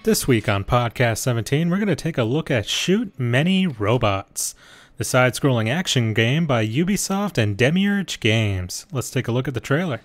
This week on Podcast 17, we're going to take a look at Shoot Many Robots, the side-scrolling action game by Ubisoft and Demiurge Games. Let's take a look at the trailer.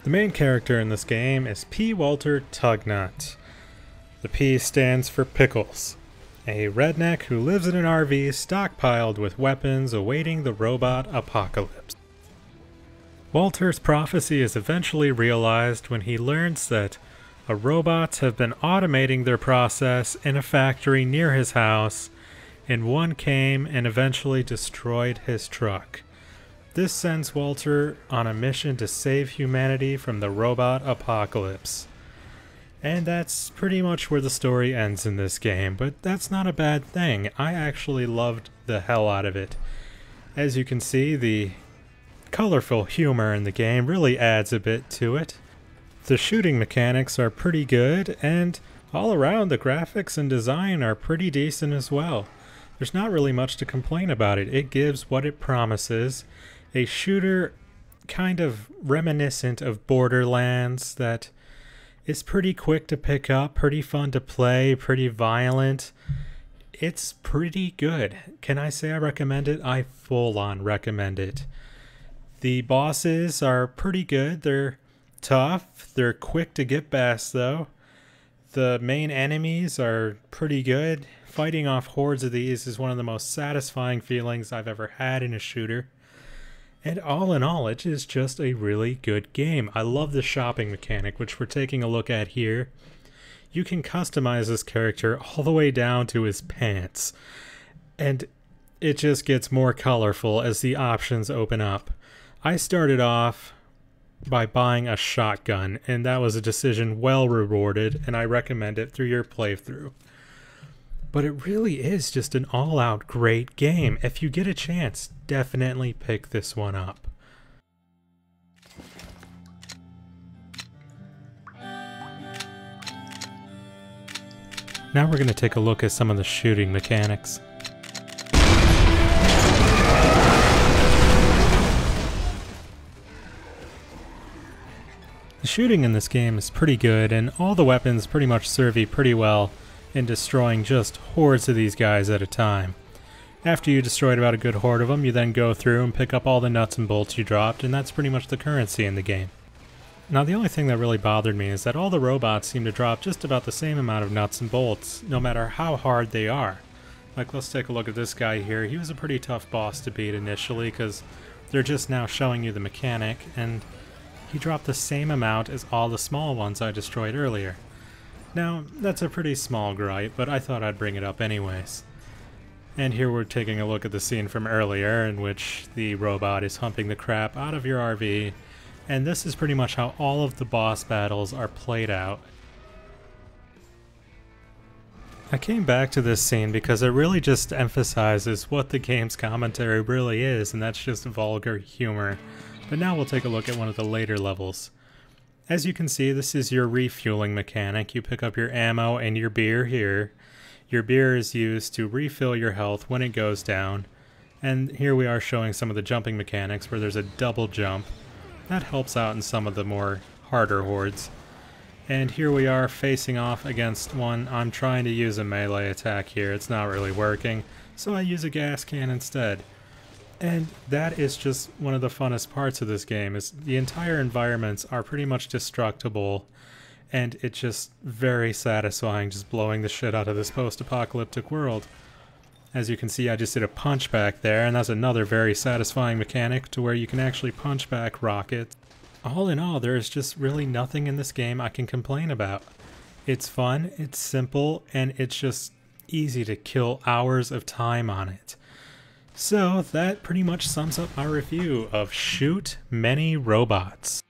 The main character in this game is P. Walter Tugnut. The P stands for Pickles, a redneck who lives in an RV stockpiled with weapons awaiting the robot apocalypse. Walter's prophecy is eventually realized when he learns that robots have been automating their process in a factory near his house, and one came and eventually destroyed his truck. This sends Walter on a mission to save humanity from the robot apocalypse. And that's pretty much where the story ends in this game, but that's not a bad thing. I actually loved the hell out of it. As you can see, the colorful humor in the game really adds a bit to it. The shooting mechanics are pretty good, and all around the graphics and design are pretty decent as well. There's not really much to complain about it. It gives what it promises. A shooter kind of reminiscent of Borderlands that is pretty quick to pick up, pretty fun to play, pretty violent. It's pretty good. Can I say I recommend it? I full-on recommend it. The bosses are pretty good. They're tough. They're quick to get past though. The main enemies are pretty good. Fighting off hordes of these is one of the most satisfying feelings I've ever had in a shooter. And all in all, it is just a really good game. I love the shopping mechanic, which we're taking a look at here. You can customize this character all the way down to his pants. And it just gets more colorful as the options open up. I started off by buying a shotgun, and that was a decision well rewarded, and I recommend it through your playthrough. But it really is just an all-out great game. If you get a chance, definitely pick this one up. Now we're going to take a look at some of the shooting mechanics. The shooting in this game is pretty good, and all the weapons pretty much serve you pretty well in destroying just hordes of these guys at a time. After you destroyed about a good horde of them, you then go through and pick up all the nuts and bolts you dropped, and that's pretty much the currency in the game. Now the only thing that really bothered me is that all the robots seem to drop just about the same amount of nuts and bolts, no matter how hard they are. Like, let's take a look at this guy here. He was a pretty tough boss to beat initially, because they're just now showing you the mechanic, and he dropped the same amount as all the small ones I destroyed earlier. Now, that's a pretty small gripe, but I thought I'd bring it up anyways. And here we're taking a look at the scene from earlier in which the robot is humping the crap out of your RV, and this is pretty much how all of the boss battles are played out. I came back to this scene because it really just emphasizes what the game's commentary really is, and that's just vulgar humor. But now we'll take a look at one of the later levels. As you can see, this is your refueling mechanic. You pick up your ammo and your beer here. Your beer is used to refill your health when it goes down. And here we are showing some of the jumping mechanics where there's a double jump. That helps out in some of the more harder hordes. And here we are facing off against one. I'm trying to use a melee attack here. It's not really working, so I use a gas can instead. And that is just one of the funnest parts of this game, is the entire environments are pretty much destructible, and it's just very satisfying just blowing the shit out of this post-apocalyptic world. As you can see, I just did a punch back there, and that's another very satisfying mechanic to where you can actually punch back rockets. All in all, there is just really nothing in this game I can complain about. It's fun, it's simple, and it's just easy to kill hours of time on it. So that pretty much sums up my review of Shoot Many Robots.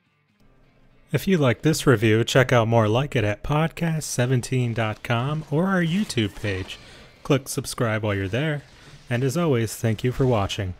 If you like this review, check out more like it at podcast17.com or our YouTube page. Click subscribe while you're there, and as always, thank you for watching.